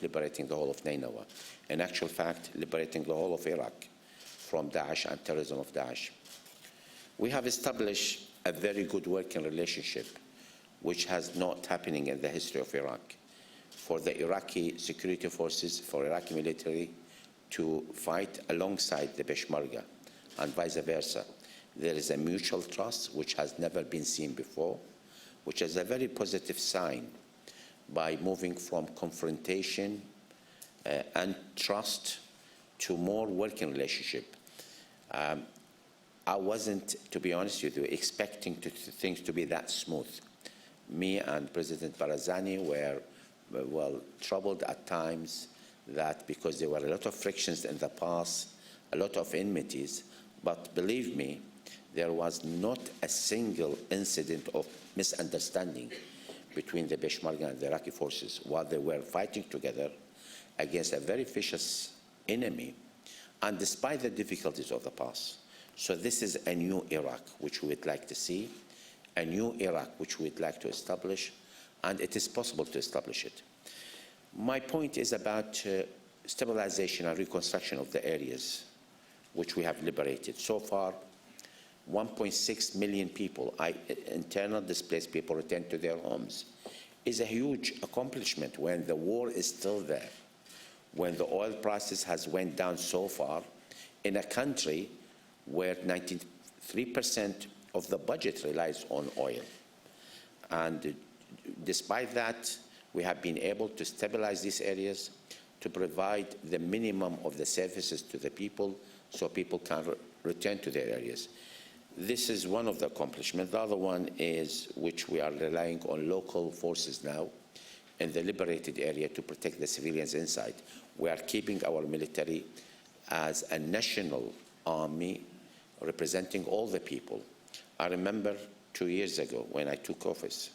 liberating the whole of Nineveh. In actual fact, liberating the whole of Iraq from Daesh and terrorism of Daesh. We have established a very good working relationship, which has not happening in the history of Iraq, for the Iraqi security forces, for Iraqi military to fight alongside the Peshmerga and vice versa. There is a mutual trust which has never been seen before, which is a very positive sign by moving from confrontation and trust to more working relationship. I wasn't, to be honest with you, expecting things to be that smooth. Me and President Barzani were, well, troubled at times that because there were a lot of frictions in the past, a lot of enmities, but believe me, there was not a single incident of misunderstanding between the Peshmerga and the Iraqi forces while they were fighting together against a very vicious enemy, and despite the difficulties of the past. So this is a new Iraq which we would like to see, a new Iraq which we'd like to establish, and it is possible to establish it. My point is about stabilization and reconstruction of the areas which we have liberated. So far, 1.6 million people, internal displaced people, returned to their homes. Is a huge accomplishment when the war is still there, when the oil prices has went down so far, in a country where 93% of the budget relies on oil. And despite that, we have been able to stabilize these areas, to provide the minimum of the services to the people so people can return to their areas. This is one of the accomplishments. The other one is, which we are relying on local forces now in the liberated area to protect the civilians inside. We are keeping our military as a national army representing all the people. I remember 2 years ago when I took office,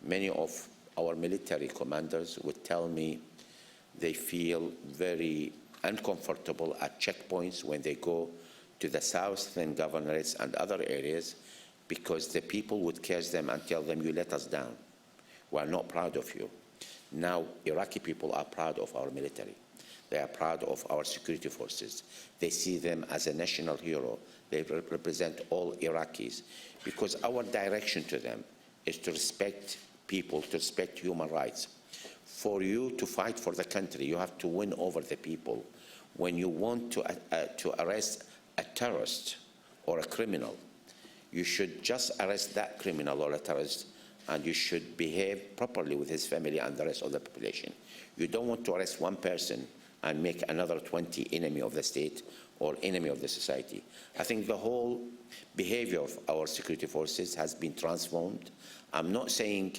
many of our military commanders would tell me they feel very uncomfortable at checkpoints when they go to the southern governorates and other areas, because the people would curse them and tell them, you let us down. We are not proud of you. Now, Iraqi people are proud of our military. They are proud of our security forces. They see them as a national hero. They represent all Iraqis, because our direction to them is to respect people, to respect human rights. For you to fight for the country, you have to win over the people. When you want to arrest a terrorist or a criminal, you should just arrest that criminal or a terrorist, and you should behave properly with his family and the rest of the population. You don't want to arrest one person and make another 20 enemy of the state or enemy of the society. I think the whole behavior of our security forces has been transformed. I'm not saying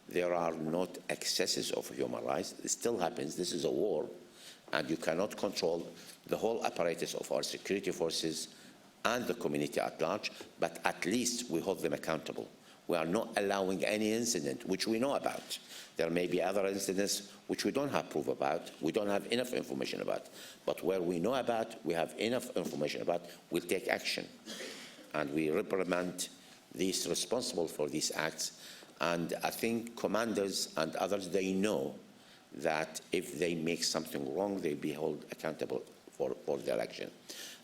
there are not excesses of human rights. It still happens. This is a war, and you cannot control the whole apparatus of our security forces and the community at large, but at least we hold them accountable. We are not allowing any incident which we know about. There may be other incidents which we don't have proof about, we don't have enough information about, but where we know about, we have enough information about, we'll take action. And we reprimand these responsible for these acts. And I think commanders and others, they know that if they make something wrong, they'll be held accountable for their action.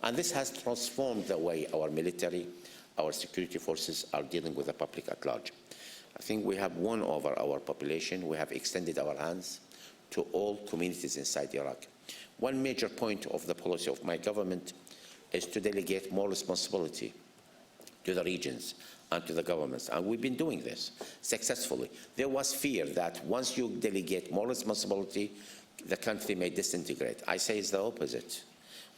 And this has transformed the way our military, our security forces are dealing with the public at large. I think we have won over our population. We have extended our hands to all communities inside Iraq. One major point of the policy of my government is to delegate more responsibility to the regions and to the governments, and we've been doing this successfully. There was fear that once you delegate more responsibility, the country may disintegrate. I say it's the opposite.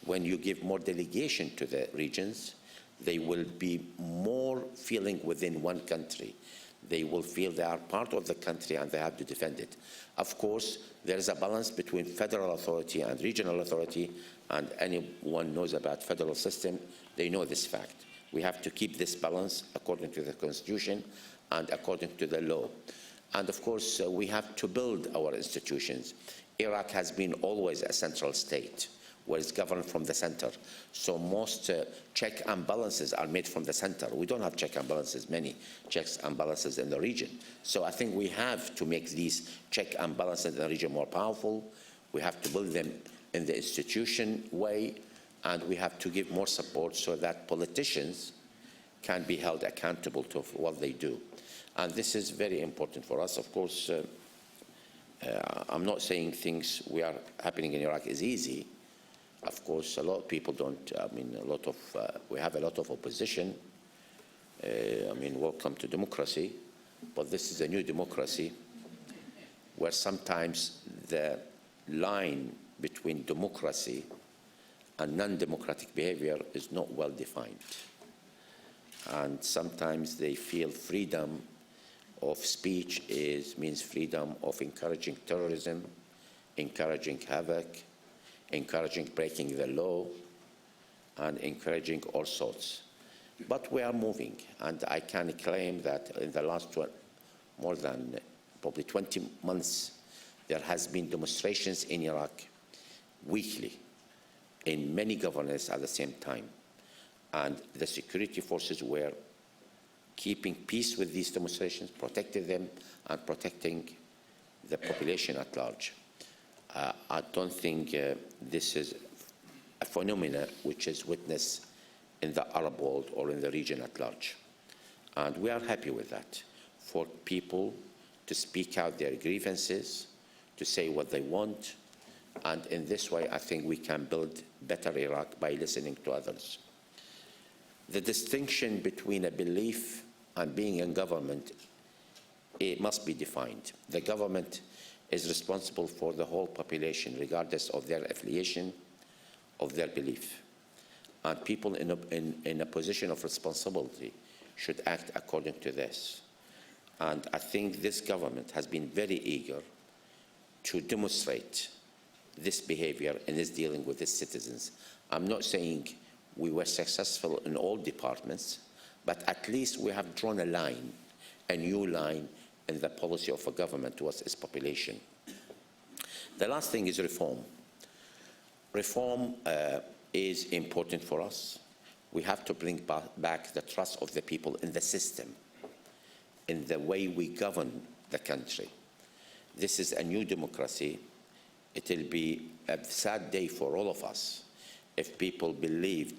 When you give more delegation to the regions, they will be more feeling within one country. They will feel they are part of the country and they have to defend it. Of course, there is a balance between federal authority and regional authority, and anyone knows about federal system, they know this fact. We have to keep this balance according to the Constitution and according to the law. And of course, we have to build our institutions. Iraq has been always a central state, where it's governed from the center. So most check and balances are made from the center. We don't have check and balances, many checks and balances in the region. So I think we have to make these check and balances in the region more powerful. We have to build them in the institution way, and we have to give more support so that politicians can be held accountable to what they do. And this is very important for us. Of course, I'm not saying things we are happening in Iraq is easy. Of course, a lot of people don't, we have a lot of opposition. Welcome to democracy, but this is a new democracy where sometimes the line between democracy and non-democratic behavior is not well defined. And sometimes they feel freedom of speech means freedom of encouraging terrorism, encouraging havoc, encouraging breaking the law, and encouraging all sorts. But we are moving, and I can claim that in the last more than probably 20 months, there has been demonstrations in Iraq weekly in many governors at the same time. And the security forces were keeping peace with these demonstrations, protecting them, and protecting the population at large. I don't think this is a phenomenon which is witnessed in the Arab world or in the region at large. And we are happy with that, for people to speak out their grievances, to say what they want, and in this way I think we can build better Iraq by listening to others. The distinction between a belief and being in government, it must be defined. The government is responsible for the whole population, regardless of their affiliation, of their belief. And people in a position of responsibility should act according to this. And I think this government has been very eager to demonstrate this behavior in its dealing with its citizens. I'm not saying we were successful in all departments, but at least we have drawn a line, a new line in the policy of a government towards its population. The last thing is reform. Reform is important for us. We have to bring back the trust of the people in the system, in the way we govern the country. This is a new democracy. It will be a sad day for all of us if people believe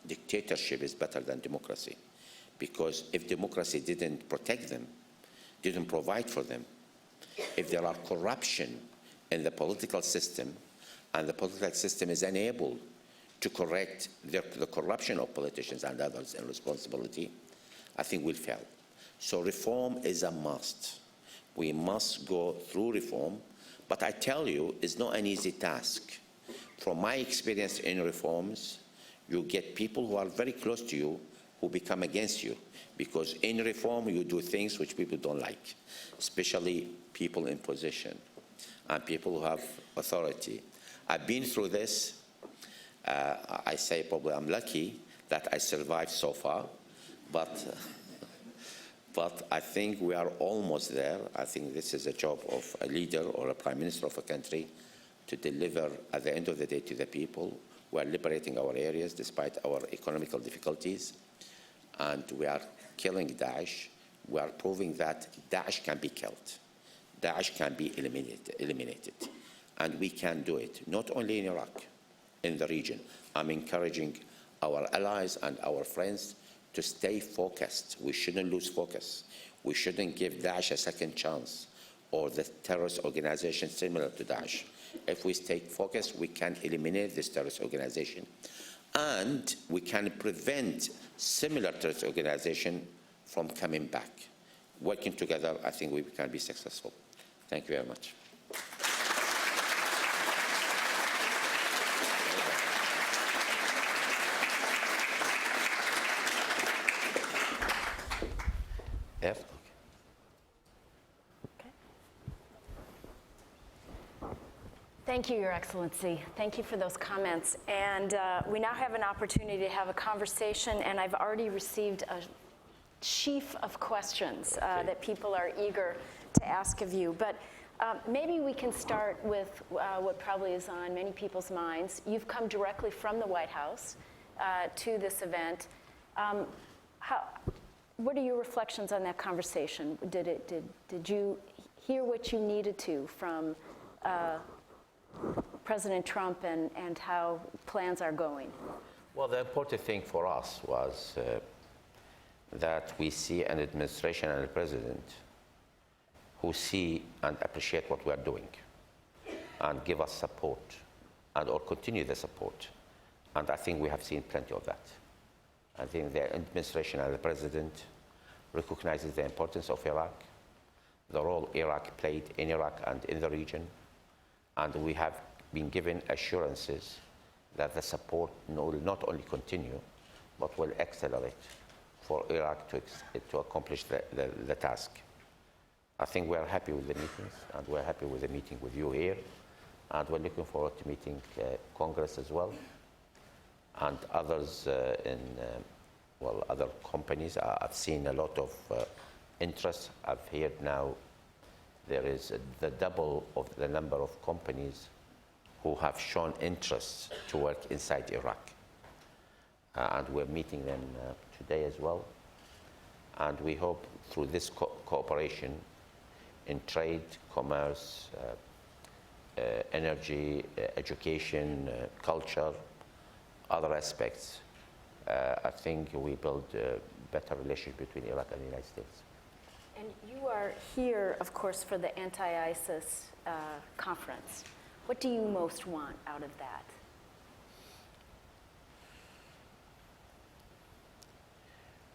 dictatorship is better than democracy. Because if democracy didn't protect them, didn't provide for them, if there are corruption in the political system, and the political system is unable to correct the corruption of politicians and others in responsibility, I think we'll fail. So reform is a must. We must go through reform, but I tell you, it's not an easy task. From my experience in reforms, you get people who are very close to you who become against you, because in reform you do things which people don't like, especially people in position and people who have authority. I've been through this. I say probably I'm lucky that I survived so far, but I think we are almost there. I think this is a job of a leader or a prime minister of a country to deliver at the end of the day to the people. We are liberating our areas despite our economical difficulties, and we are killing Daesh. We are proving that Daesh can be killed. Daesh can be eliminated. And we can do it, not only in Iraq, in the region. I'm encouraging our allies and our friends to stay focused. We shouldn't lose focus. We shouldn't give Daesh a second chance, or the terrorist organization similar to Daesh. If we stay focused, we can eliminate this terrorist organization. And we can prevent similar terrorist organization from coming back. Working together, I think we can be successful. Thank you very much. F. Thank you, Your Excellency. Thank you for those comments. And we now have an opportunity to have a conversation, and I've already received a sheaf of questions that people are eager to ask of you. But maybe we can start with what probably is on many people's minds. You've come directly from the White House to this event. What are your reflections on that conversation? Did you hear what you needed to from President Trump and how plans are going? Well, the important thing for us was that we see an administration and a president who see and appreciate what we are doing and give us support and or continue the support. And I think we have seen plenty of that. I think the administration and the president recognizes the importance of Iraq, the role Iraq played in Iraq and in the region, and we have been given assurances that the support will not only continue, but will accelerate for Iraq to accomplish the task. I think we are happy with the meetings, and we're happy with the meeting with you here, and we're looking forward to meeting Congress as well, and others other companies. I've seen a lot of interest. I've heard now there is the double of the number of companies who have shown interest to work inside Iraq. And we're meeting them today as well. And we hope through this cooperation in trade, commerce, energy, education, culture, other aspects, I think we build a better relationship between Iraq and the United States. And you are here, of course, for the anti-ISIS conference. What do you most want out of that?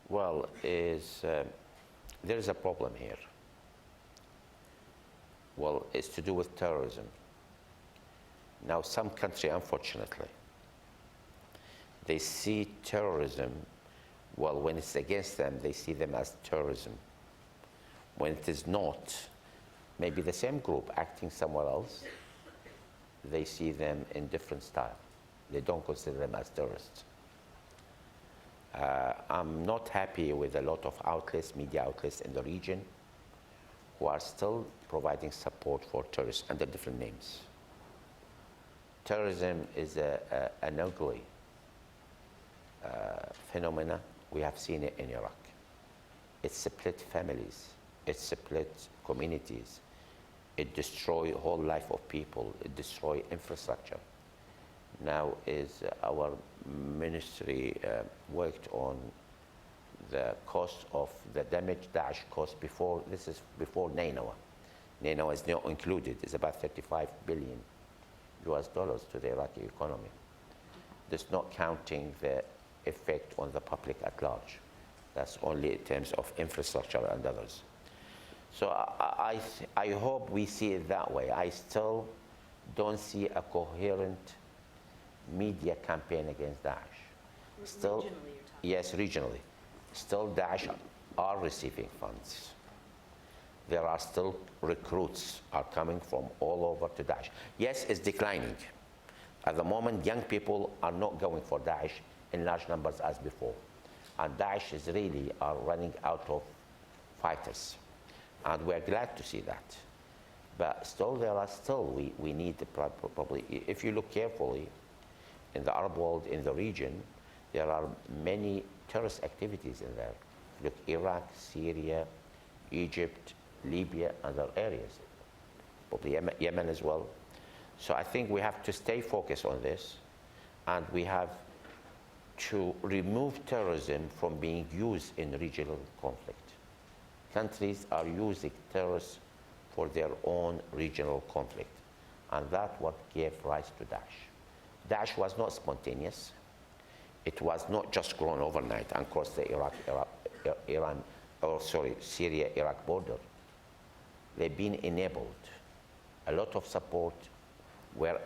Well, there is a problem here. Well, it's to do with terrorism. Now, some countries, unfortunately, they see terrorism, well, when it's against them, they see them as terrorism. When it is not, maybe the same group acting somewhere else, they see them in different style. They don't consider them as terrorists. I'm not happy with a lot of outlets, media outlets in the region, who are still providing support for terrorists under different names. Terrorism is an ugly phenomena. We have seen it in Iraq. It split families. It split communities. It destroys whole life of people. It destroys infrastructure. Now is our ministry worked on the cost of the damage Daesh caused before. This is before NATO. NATO is not included. It's about $35 billion to the Iraqi economy. That's not counting the effect on the public at large. That's only in terms of infrastructure and others. So I hope we see it that way. I still don't see a coherent media campaign against Daesh. Still, regionally, you're talking. Yes, regionally. Still, Daesh are receiving funds. There are still recruits are coming from all over to Daesh. Yes, it's declining. At the moment, young people are not going for Daesh in large numbers as before. And Daesh is really are running out of fighters. And we're glad to see that. But still, there are still, we need to probably, if you look carefully, in the Arab world, in the region, there are many terrorist activities in there. Look, Iraq, Syria, Egypt, Libya, and other areas. Probably Yemen as well. So I think we have to stay focused on this, and we have to remove terrorism from being used in regional conflict. Countries are using terrorists for their own regional conflict, and that's what gave rise to Daesh. Daesh was not spontaneous. It was not just grown overnight and crossed the Syria-Iraq border. They've been enabled. A lot of support were